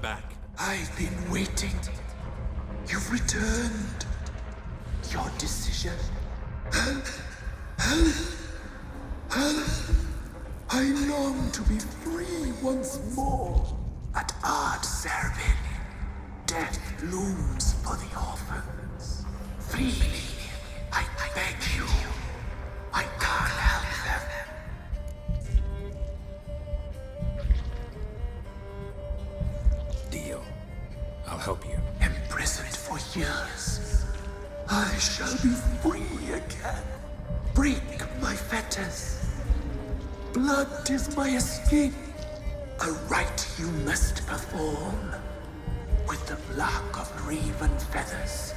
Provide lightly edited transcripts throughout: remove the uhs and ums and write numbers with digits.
back. I've been waiting. You've returned. Your decision. I long to be free once more. At Ard Serbin, death looms for the orphans. Free me, I beg you. I can't help them. Deal. I'll help you. Imprisoned for years, I shall be free again. Break my fetters. Blood is my escape. A rite you must perform. With the black of raven feathers,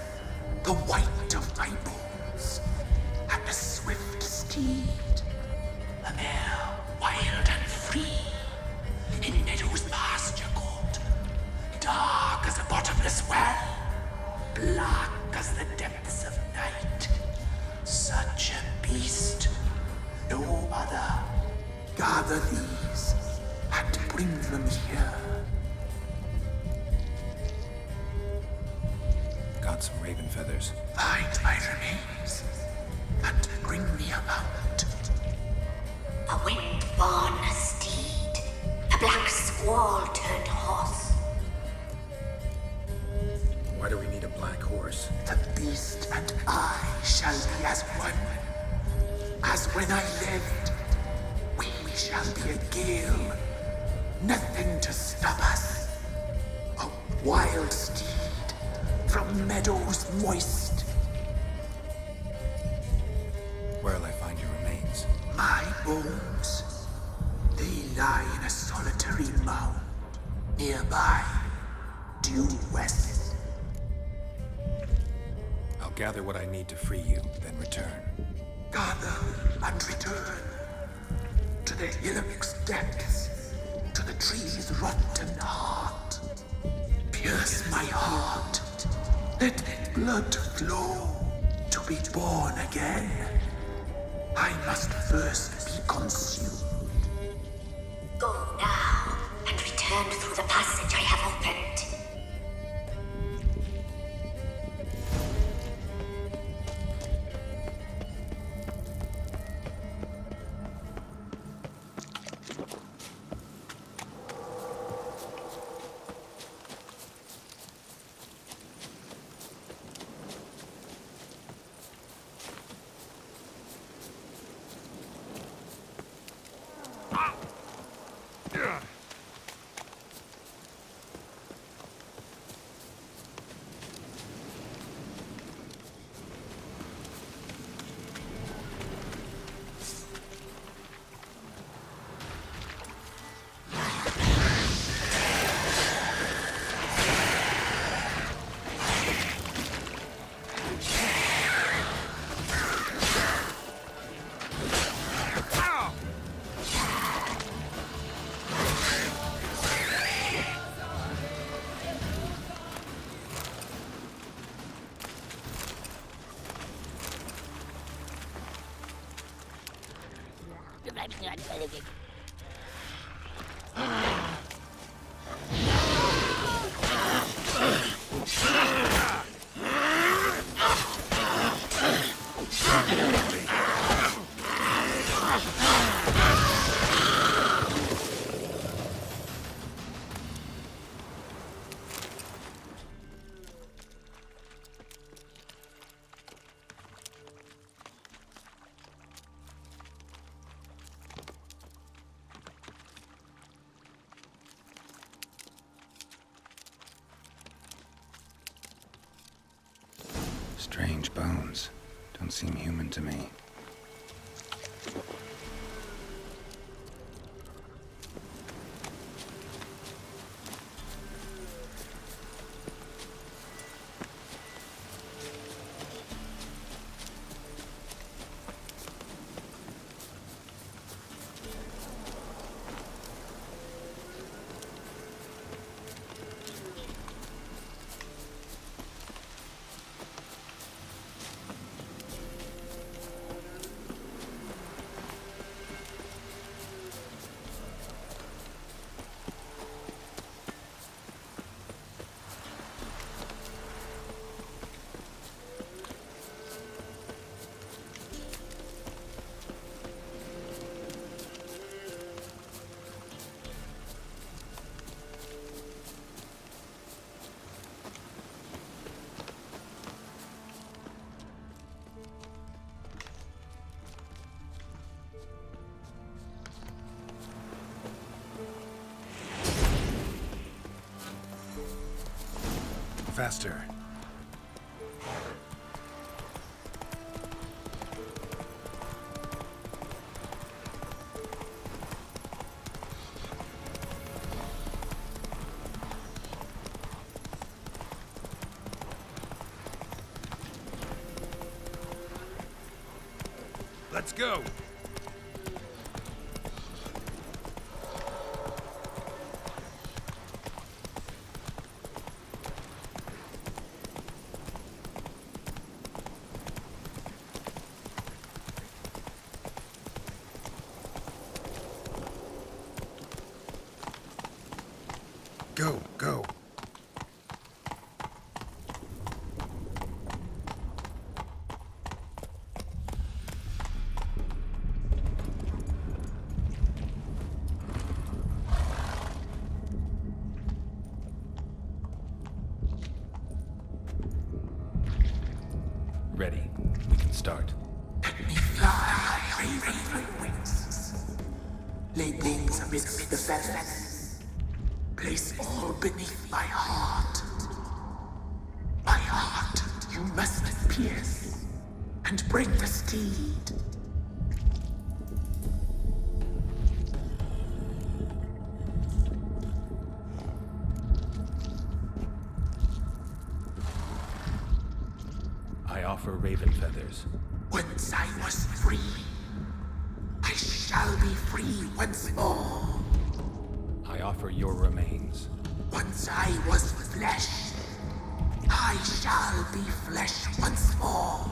the white of my bones, and a swift steed. A mare wild and free, in meadows pasture cold, dark as a bottomless well, black as the depths of night. Such a beast, no other. Gather these and bring them here. Got some raven feathers. Find my remains and bring me a mount. A wind-born steed, a black squall turned horse. Why do we need a black horse? The beast and I shall be as one. As when I lived, we shall be a gale. Nothing to stop us. A wild steed from meadows moist. Where'll I find your remains? My bones, they lie in a solitary mound nearby, due west. I'll gather what I need to free you, then return. Gather and return to the hillock's depths, to the tree's rotten heart. Pierce my heart, let blood flow to be born again. I must first be consumed. Go now, and return through the passage I have opened. Strange bones. Don't seem human to me. faster. Let's go! Go, go. Ready. We can start. Let me fly, raven wings. Lay wings amidst the feathers. Place all beneath my heart. My heart you must pierce and bring the steed. I offer raven feathers. Once I was free, I shall be free once more. I offer your remains. Once I was flesh, I shall be flesh once more.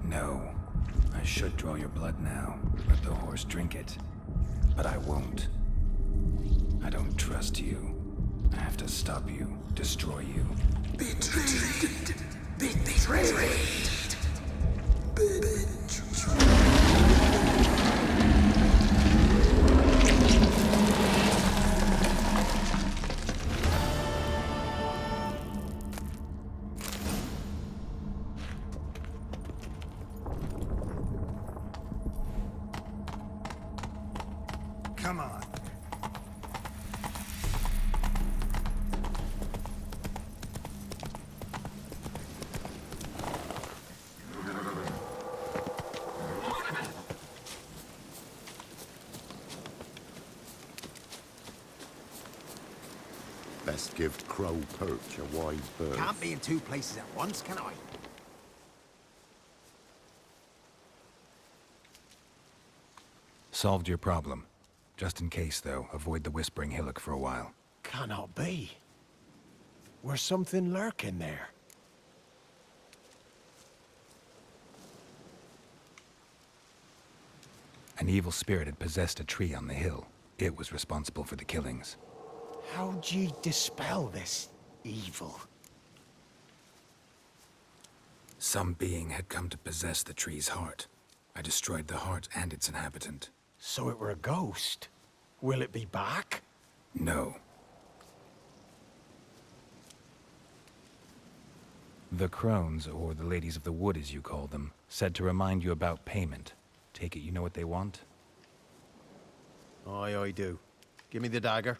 No. I should draw your blood now. Let the horse drink it. But I won't. I don't trust you. I have to stop you, destroy you. Betrayed. Betrayed. Betrayed. Come on. Best give Crow Perch a wide berth. Can't be in two places at once, can I? Solved your problem. Just in case, though, avoid the Whispering Hillock for a while. Cannot be. Where's something lurking there? An evil spirit had possessed a tree on the hill. It was responsible for the killings. How'd ye dispel this evil? Some being had come to possess the tree's heart. I destroyed the heart and its inhabitant. So it were a ghost. Will it be back? No. The crones, or the ladies of the wood as you call them, said to remind you about payment. Take it you know what they want? Aye, I do. Give me the dagger.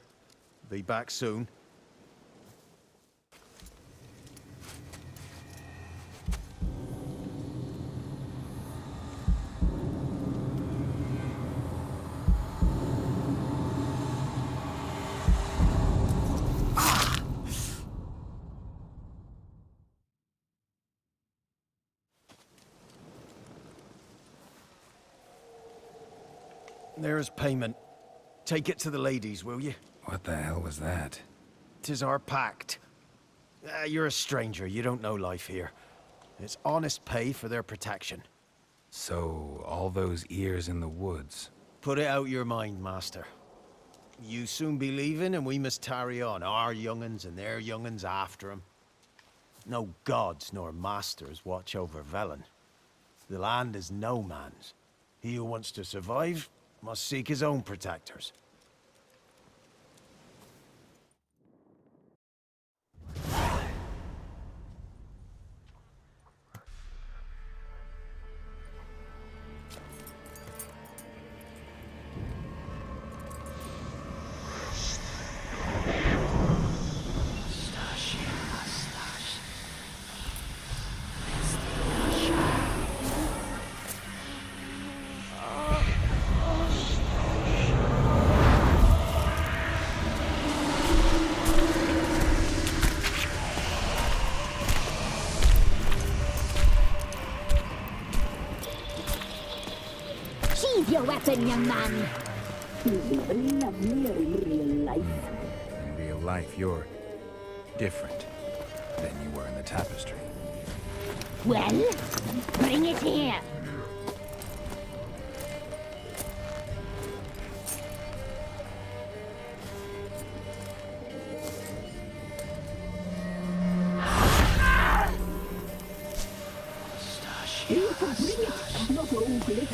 Be back soon. There's payment. Take it to the ladies, will you? What the hell was that? 'Tis our pact. You're a stranger, you don't know life here. It's honest pay for their protection. So, all those ears in the woods. Put it out your mind, master. You soon be leaving and we must tarry on, our young'uns and their young'uns after 'em. No gods nor masters watch over Velen. The land is no man's. He who wants to survive must seek his own protectors. nothing, young man. He's even lovelier in real life. In real life, you're different than you were in the tapestry. Well, bring it here. You can bring it, not ogle it.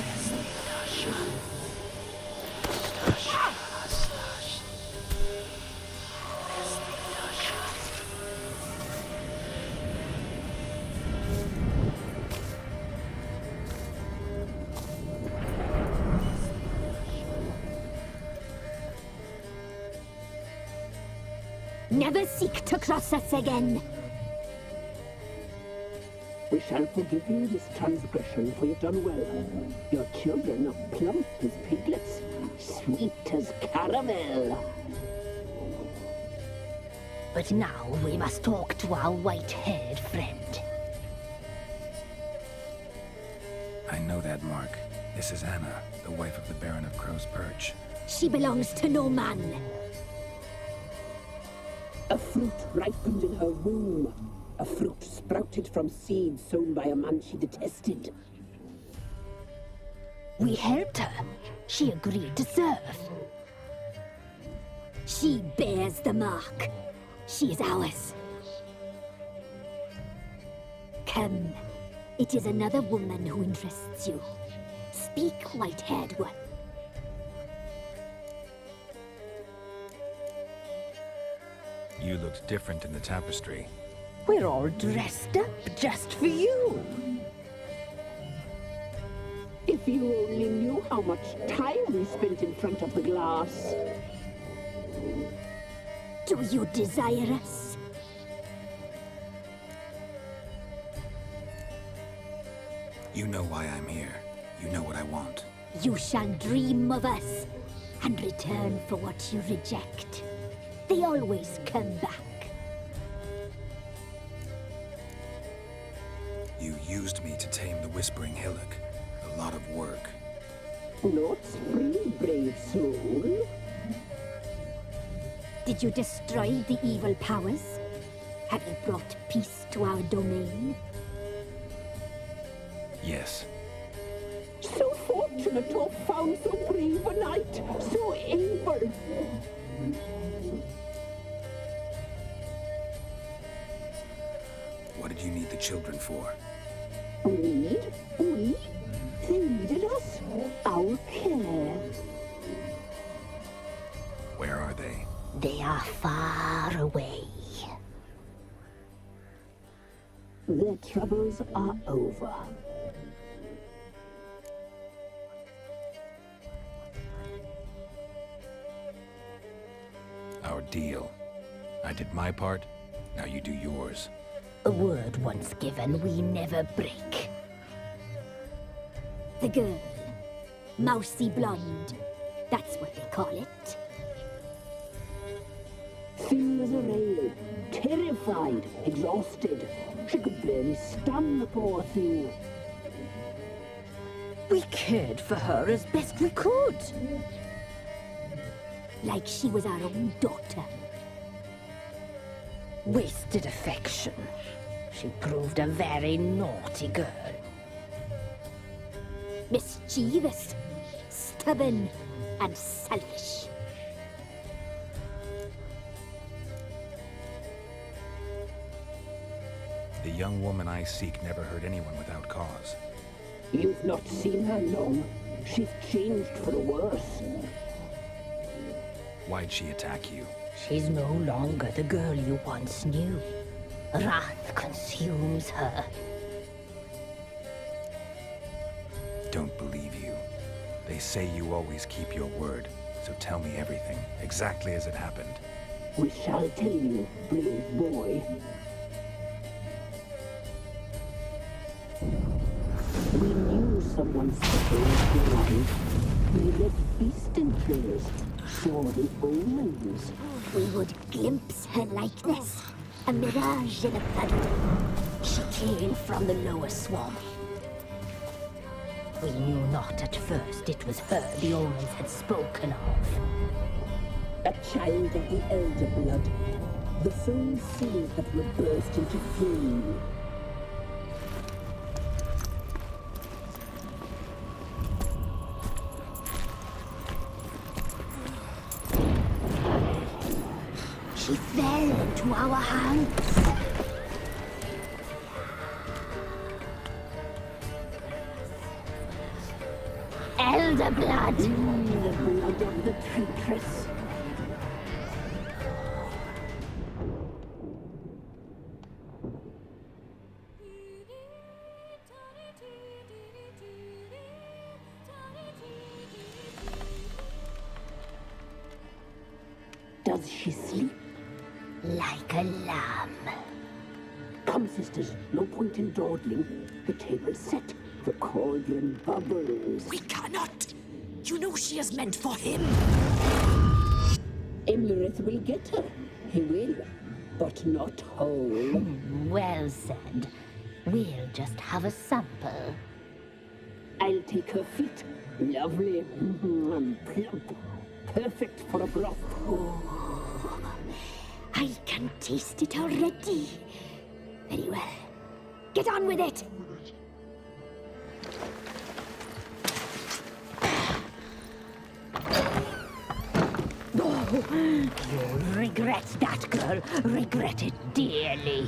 Never seek to cross us again. We shall forgive you this transgression, for you've done well. Your children are plump as piglets, sweet as caramel. But now we must talk to our white-haired friend. I know that mark. This is Anna, the wife of the Baron of Crow's Perch. She belongs to no man. A fruit ripened in her womb. A fruit sprouted from seeds sown by a man she detested. We helped her. She agreed to serve. She bears the mark. She is ours. Come. It is another woman who interests you. Speak, white-haired one. You looked different in the tapestry. We're all dressed up just for you. If you only knew how much time we spent in front of the glass. Do you desire us? You know why I'm here. You know what I want. You shall dream of us and return for what you reject. They always come back. You used me to tame the Whispering Hillock. A lot of work. Not free, brave soul. Did you destroy the evil powers? Have you brought peace to our domain? Yes. So fortunate to have found so brave a knight, so able. What did you need the children for? We? They needed us. Our care. Where are they? They are far away. Their troubles are over. Our deal. I did my part, now you do yours. A word once given, we never break. The girl. Mousy blonde. That's what they call it. Thin as a rail, terrified, exhausted. She could barely stand, the poor thing. We cared for her as best we could. Like she was our own daughter. Wasted affection. She proved a very naughty girl. Mischievous, stubborn, and selfish. The young woman I seek never hurt anyone without cause. You've not seen her long. She's changed for the worse. Why'd she attack you? She's no longer the girl you once knew. Wrath consumes her. Don't believe you. They say you always keep your word, so tell me everything, exactly as it happened. We shall tell you, brave boy. We knew someone special in life. We read beast entrails, saw the omens. We would glimpse her likeness, a mirage in a puddle. She came from the lower swamp. We knew not at first it was her the omens had spoken of. A child of the elder blood. The soul seed that will burst into flame. She fell into our hands. Elder blood. The blood of the Triss. Does she sleep? Like a lamb. Come, sisters, no point in dawdling. The table's set. The cauldron bubbles. We cannot! You know she is meant for him! Imlerith will get her. He will, but not whole. Well said. We'll just have a sample. I'll take her feet. Lovely. And plump. Perfect for a broth. I can taste it already. Very well. Get on with it! You'll regret that, girl. Regret it dearly.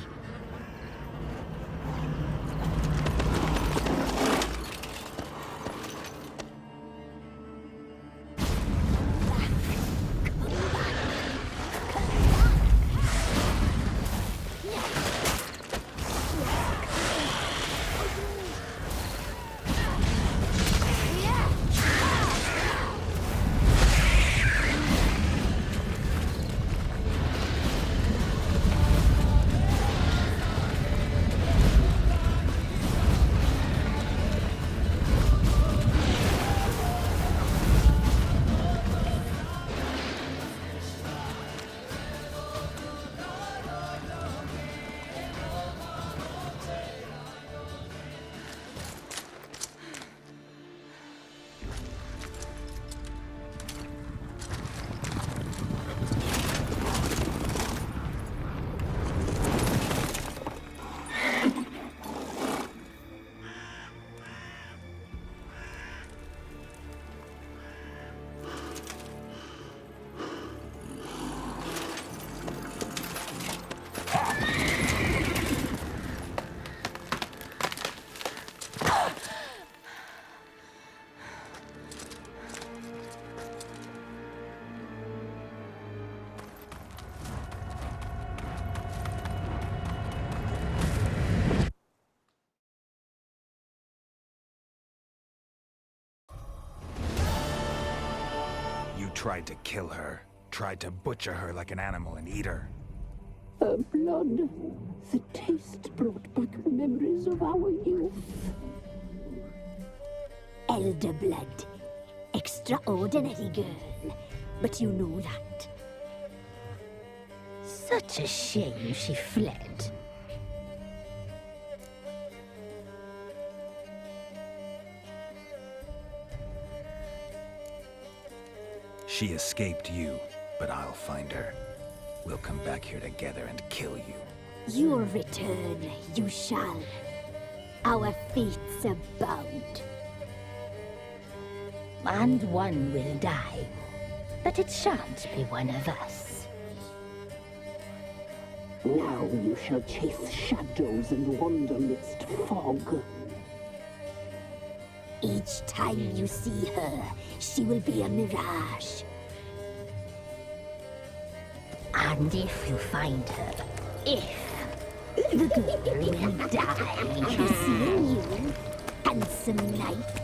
Tried to kill her. Tried to butcher her like an animal and eat her. Her blood. The taste brought back memories of our youth. Elder blood. Extraordinary girl. But you know that. Such a shame she fled. She escaped you, but I'll find her. We'll come back here together and kill you. Your return, you shall. Our fates are bound. And one will die. But it shan't be one of us. Now you shall chase shadows and wander midst fog. Each time you see her, she will be a mirage. And if you find her, the girl will die. Be seeing you, handsome knight.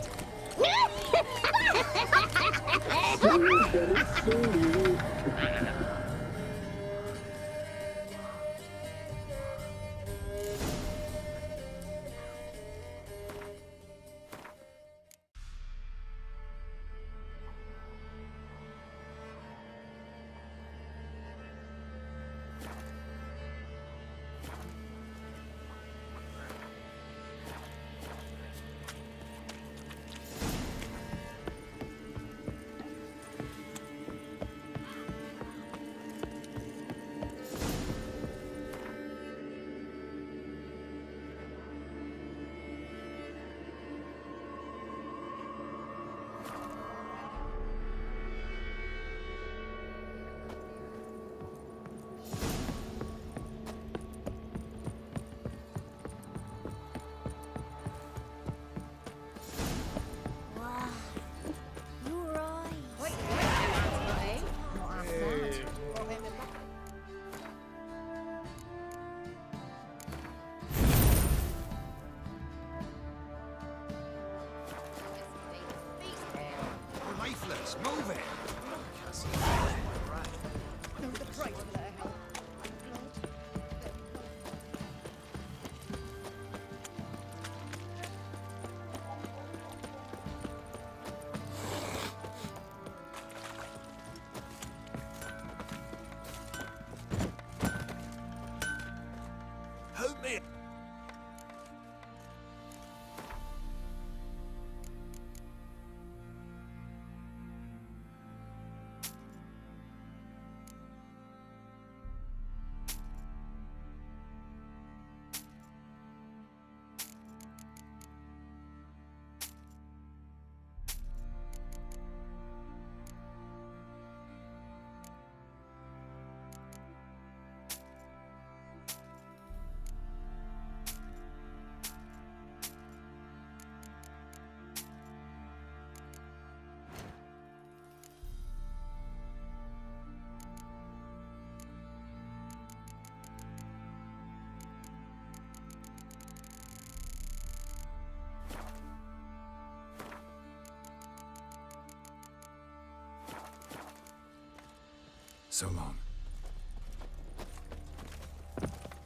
So long.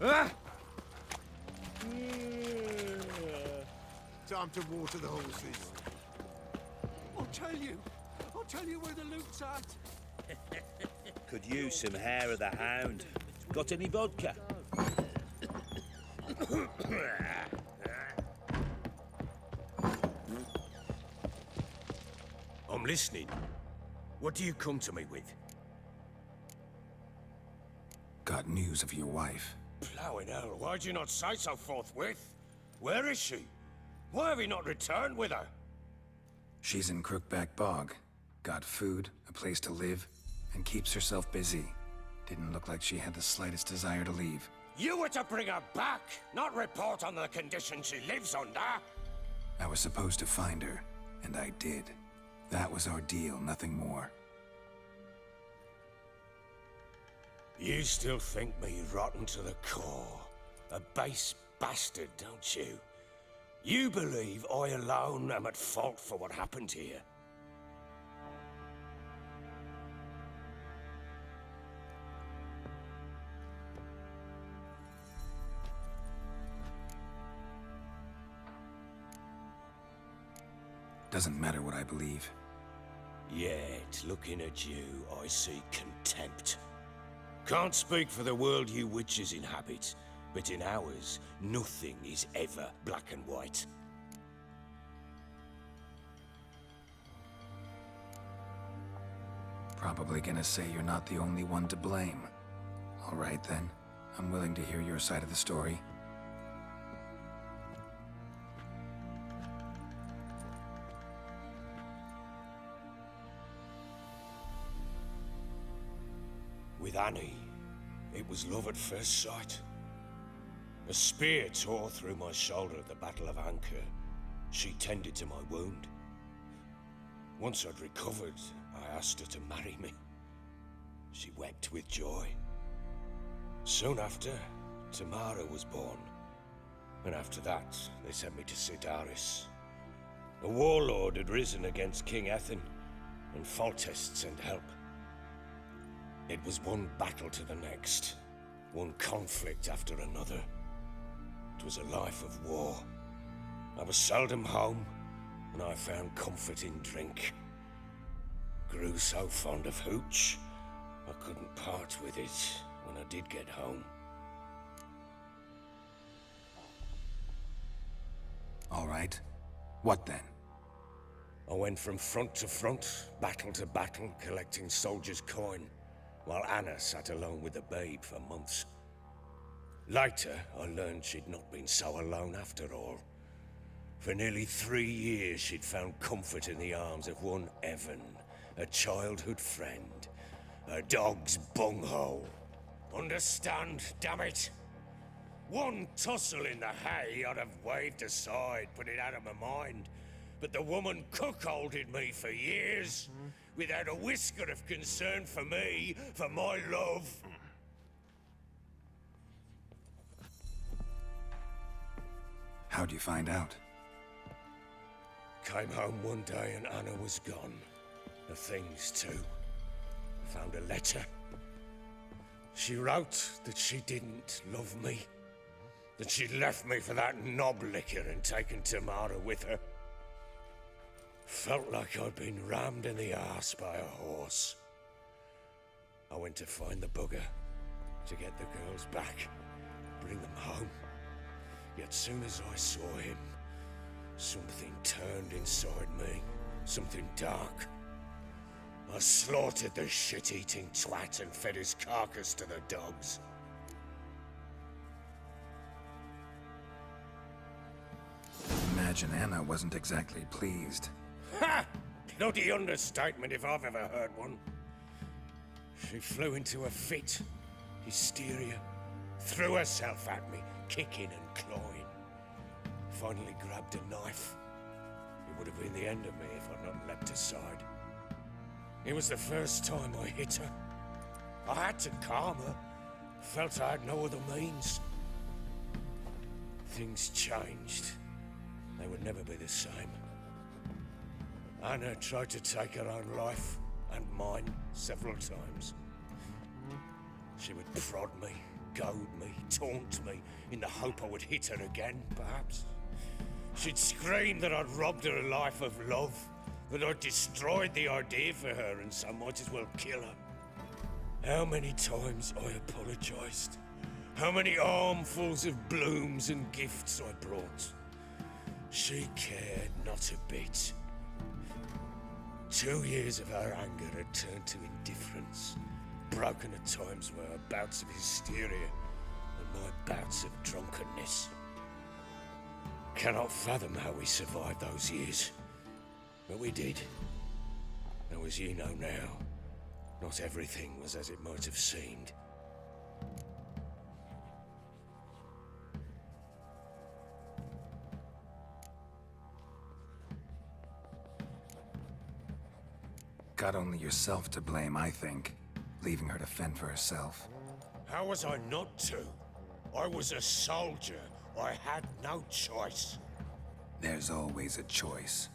Ah! Time to water the horses. I'll tell you where the loot's at. Could use some hair of the hound. Got any vodka? I'm listening. What do you come to me with? Got news of your wife. Plowing hell, why'd you not say so forthwith? Where is she? Why have you not returned with her? She's in Crookback Bog. Got food, a place to live, and keeps herself busy. Didn't look like she had the slightest desire to leave. You were to bring her back, not report on the conditions she lives under. I was supposed to find her, and I did. That was our deal, nothing more. You still think me rotten to the core. A base bastard, don't you? You believe I alone am at fault for what happened here. Doesn't matter what I believe. Yet, looking at you, I see contempt. Can't speak for the world you witches inhabit, but in ours, nothing is ever black and white. Probably gonna say you're not the only one to blame. All right then, I'm willing to hear your side of the story. With Annie, it was love at first sight. A spear tore through my shoulder at the Battle of Anchor. She tended to my wound. Once I'd recovered, I asked her to marry me. She wept with joy. Soon after, Tamara was born. And after that, they sent me to Cidaris. A warlord had risen against King Ethan, and Foltest sent help. It was one battle to the next, one conflict after another. It was a life of war. I was seldom home, and I found comfort in drink. Grew so fond of hooch, I couldn't part with it when I did get home. All right. What then? I went from front to front, battle to battle, collecting soldiers' coin, while Anna sat alone with the babe for months. Later, I learned she'd not been so alone after all. For nearly 3 years, she'd found comfort in the arms of one Evan, a childhood friend, a dog's bunghole. Understand, damn it? One tussle in the hay I'd have waved aside, put it out of my mind. But the woman cuckolded me for years, without a whisker of concern for me, for my love. How'd you find out? Came home one day and Anna was gone. The things too. Found a letter. She wrote that she didn't love me. That she'd left me for that knob licker and taken Tamara with her. Felt like I'd been rammed in the arse by a horse. I went to find the bugger, to get the girls back, bring them home. Yet soon as I saw him, something turned inside me, something dark. I slaughtered the shit-eating twat and fed his carcass to the dogs. Imagine Anna wasn't exactly pleased. Ha! Bloody understatement if I've ever heard one. She flew into a fit, hysteria, threw herself at me, kicking and clawing. Finally grabbed a knife. It would have been the end of me if I'd not leapt aside. It was the first time I hit her. I had to calm her. Felt I had no other means. Things changed. They would never be the same. Anna tried to take her own life, and mine, several times. She would prod me, goad me, taunt me, in the hope I would hit her again, perhaps. She'd scream that I'd robbed her a life of love, that I'd destroyed the idea for her and so might as well kill her. How many times I apologized. How many armfuls of blooms and gifts I brought. She cared not a bit. 2 years of her anger had turned to indifference, broken at times by her bouts of hysteria and my bouts of drunkenness. Cannot fathom how we survived those years, but we did. Though as you know now, not everything was as it might have seemed. Got only yourself to blame, I think. Leaving her to fend for herself. How was I not to? I was a soldier. I had no choice. There's always a choice.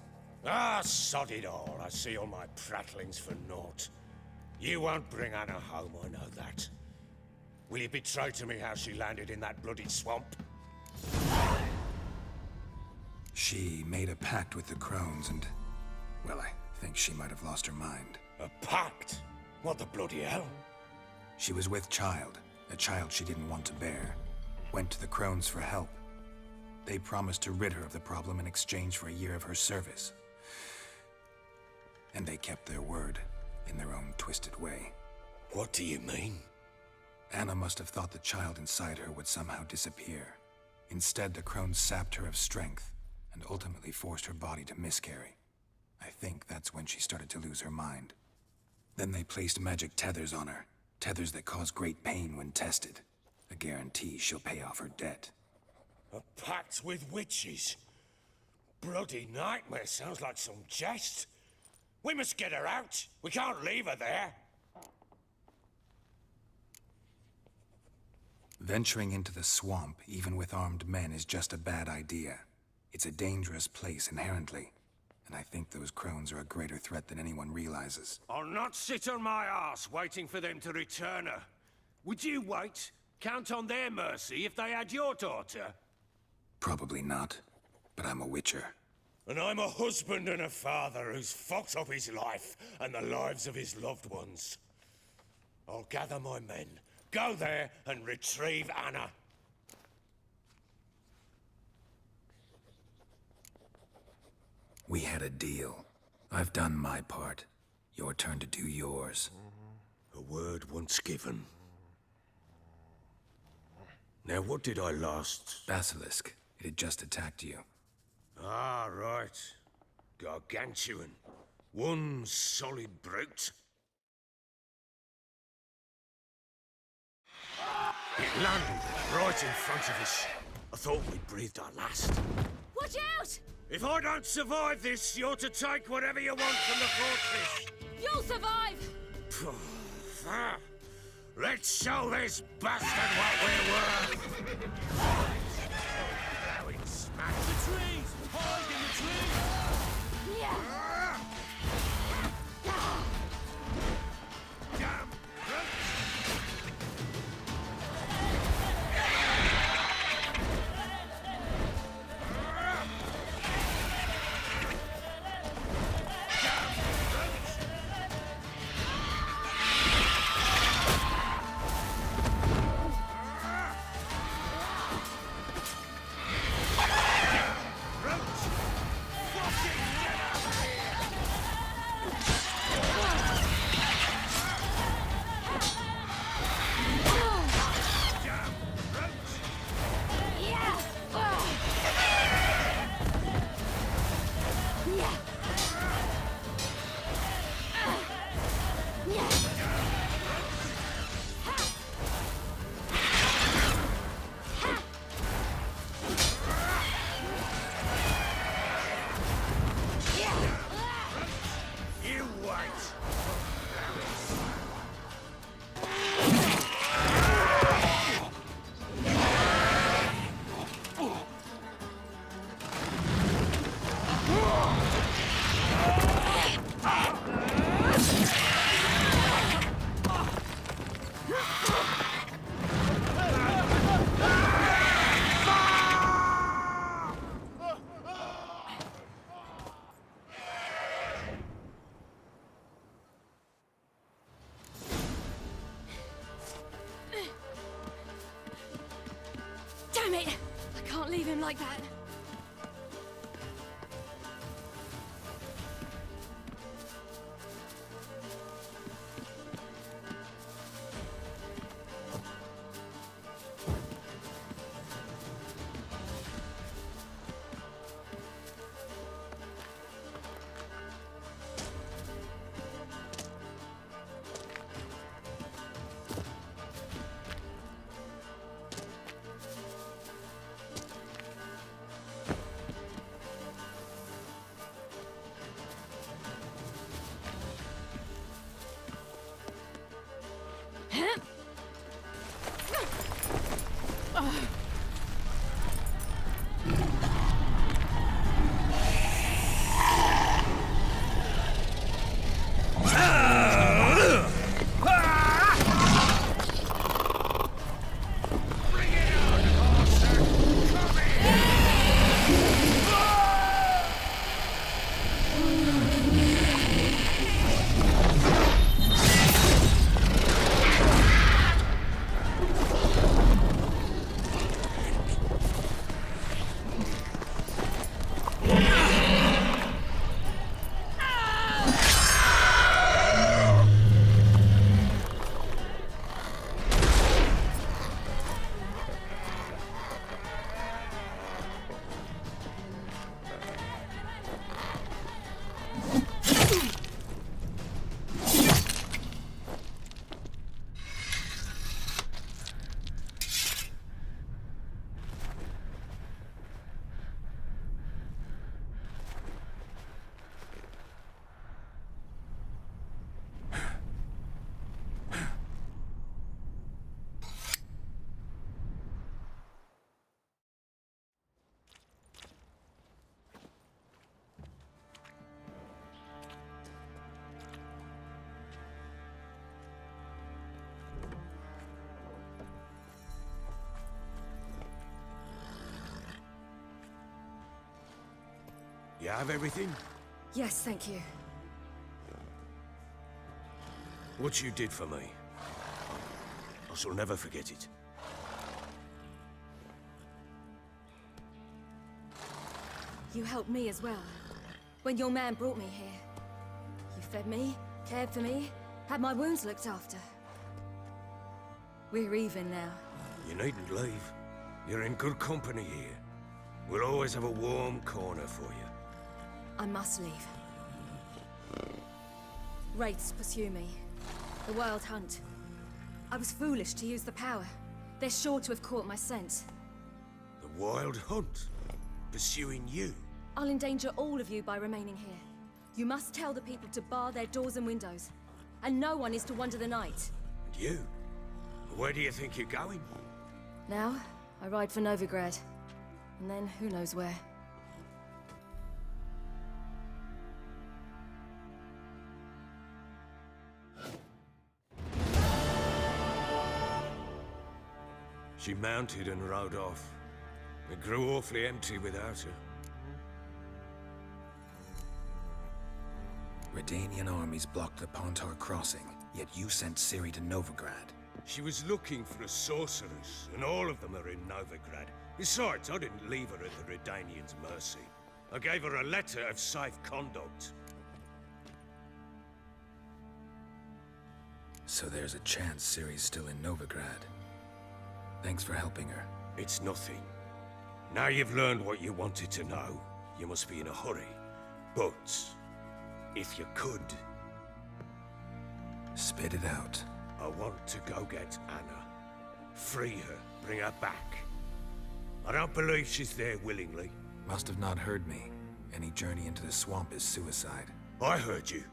Ah, sod it all. I see all my prattlings for naught. You won't bring Anna home, I know that. Will you betray to me how she landed in that bloody swamp? She made a pact with the crones and... well, I think she might have lost her mind. A pact? What the bloody hell? She was with child, a child she didn't want to bear. Went to the crones for help. They promised to rid her of the problem in exchange for a year of her service. And they kept their word, in their own twisted way. What do you mean? Anna must have thought the child inside her would somehow disappear. Instead, the crones sapped her of strength, and ultimately forced her body to miscarry. I think that's when she started to lose her mind. Then they placed magic tethers on her, tethers that cause great pain when tested. A guarantee she'll pay off her debt. A pact with witches? Bloody nightmare, sounds like some jest. We must get her out. We can't leave her there. Venturing into the swamp, even with armed men, is just a bad idea. It's a dangerous place inherently. And I think those crones are a greater threat than anyone realizes. I'll not sit on my arse waiting for them to return her. Would you wait? Count on their mercy if they had your daughter? Probably not, but I'm a witcher. And I'm a husband and a father who's fucked up his life and the lives of his loved ones. I'll gather my men, go there and retrieve Anna. We had a deal. I've done my part. Your turn to do yours. A word once given. Now, what did I last... Basilisk. It had just attacked you. Ah, right. Gargantuan. One solid brute. It landed right in front of us. I thought we breathed our last. Watch out! If I don't survive this, you're to take whatever you want from the fortress. You'll survive! Let's show this bastard what we're worth! Now it's smacked the trees! Hide in the trees! Yeah! Damn! Damn it! I can't leave him like that. You have everything? Yes, thank you. What you did for me, I shall never forget it. You helped me as well. When your man brought me here. You fed me, cared for me, had my wounds looked after. We're even now. You needn't leave. You're in good company here. We'll always have a warm corner for you. I must leave. Wraiths pursue me. The Wild Hunt. I was foolish to use the power. They're sure to have caught my scent. The Wild Hunt? Pursuing you? I'll endanger all of you by remaining here. You must tell the people to bar their doors and windows. And no one is to wander the night. And you? Where do you think you're going? Now, I ride for Novigrad. And then, who knows where. She mounted and rode off. It grew awfully empty without her. Redanian armies blocked the Pontar crossing, yet you sent Ciri to Novigrad. She was looking for a sorceress, and all of them are in Novigrad. Besides, I didn't leave her at the Redanians' mercy. I gave her a letter of safe conduct. So there's a chance Ciri's still in Novigrad. Thanks for helping her. It's nothing. Now you've learned what you wanted to know, you must be in a hurry. But, if you could... Spit it out. I want to go get Anna. Free her, bring her back. I don't believe she's there willingly. Must have not heard me. Any journey into the swamp is suicide. I heard you,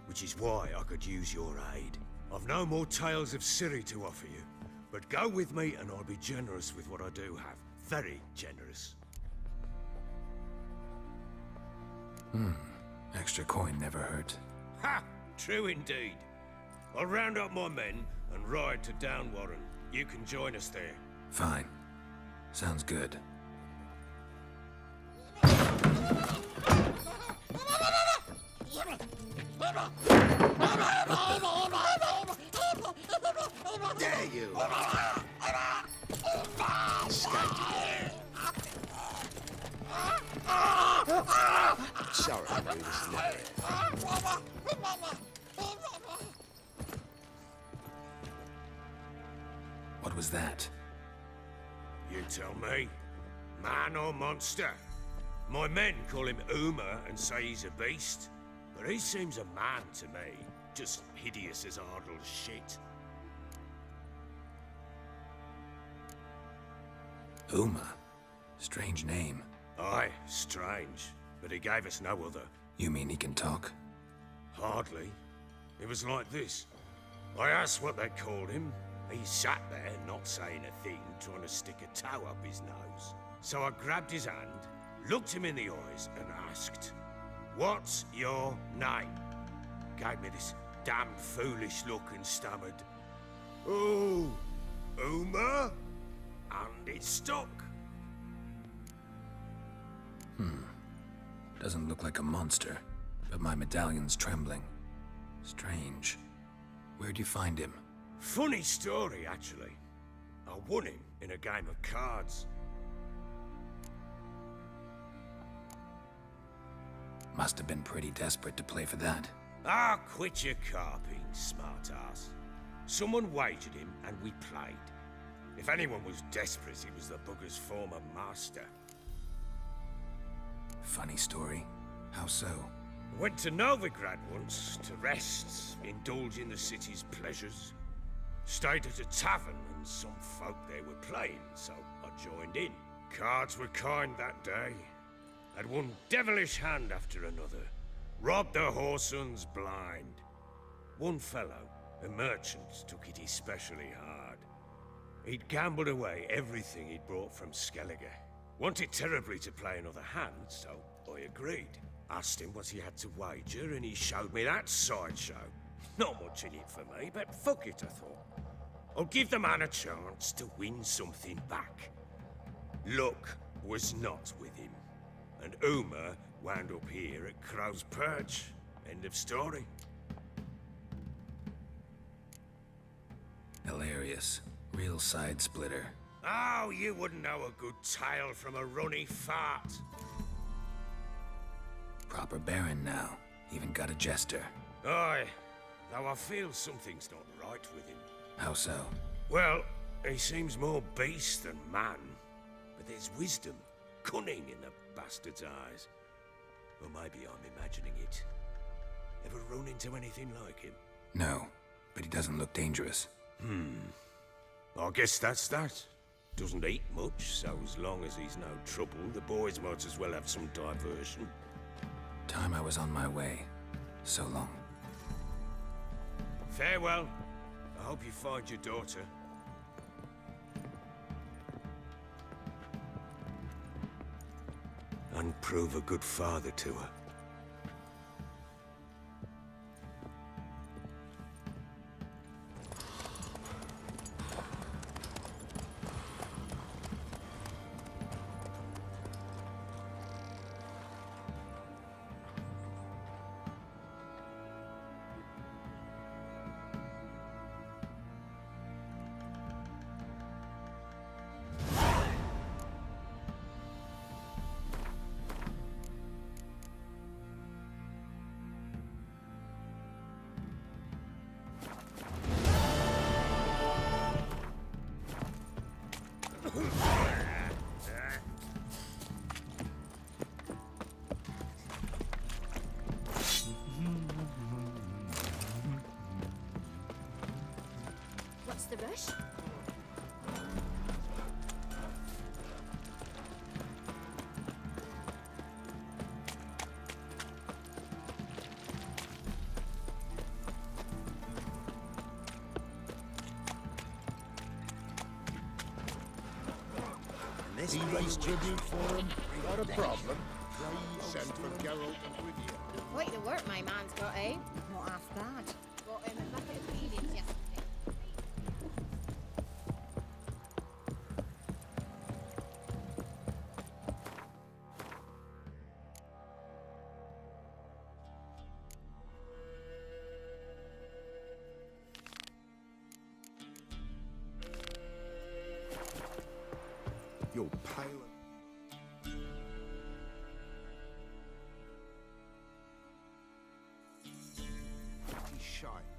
which is why I could use your aid. I've no more tales of Ciri to offer you, but go with me and I'll be generous with what I do have. Very generous. Extra coin never hurt. Ha! True indeed. I'll round up my men and ride to Downwarren. You can join us there. Fine. Sounds good. There you are. Escaped. Sorry, but it was never. What was that? You tell me. Man or monster? My men call him Uma and say he's a beast. But he seems a man to me. Just hideous as Ardle's shit. Uma? Strange name. Aye, strange. But he gave us no other. You mean he can talk? Hardly. It was like this. I asked what they called him. He sat there, not saying a thing, trying to stick a toe up his nose. So I grabbed his hand, looked him in the eyes, and asked, "What's your name?" Gave me this damn foolish look and stammered, "Oh, Uma?" And it stuck. Doesn't look like a monster, but my medallion's trembling. Strange. Where'd you find him? Funny story, actually. I won him in a game of cards. Must have been pretty desperate to play for that. Ah, quit your carping, smart-ass. Someone wagered him, and we played. If anyone was desperate, it was the bugger's former master. Funny story. How so? Went to Novigrad once, to rest, indulge in the city's pleasures. Stayed at a tavern, and some folk there were playing, so I joined in. Cards were kind that day. Had one devilish hand after another. Robbed the whoresons blind. One fellow, a merchant, took it especially hard. He'd gambled away everything he'd brought from Skellige. Wanted terribly to play another hand, so I agreed. Asked him what he had to wager, and he showed me that sideshow. Not much in it for me, but fuck it, I thought. I'll give the man a chance to win something back. Luck was not with him, and Uma wound up here at Crow's Perch. End of story. Hilarious. Real side splitter. Oh, you wouldn't know a good tale from a runny fart. Proper baron now. Even got a jester. Aye, though I feel something's not right with him. How so? Well, he seems more beast than man. But there's wisdom, cunning in the bastard's eyes. Or maybe I'm imagining it. Ever run into anything like him? No, but he doesn't look dangerous. I guess that's that. Doesn't eat much, so as long as he's no trouble, the boys might as well have some diversion. Time I was on my way. So long. Farewell. I hope you find your daughter. And prove a good father to her. What's the rush? He raised tribute for him. Not a problem. Please send for Geralt and with you. Quite the work my man's got, eh? Not half bad. Got him a bucket of feelings yesterday. You're pale. shite.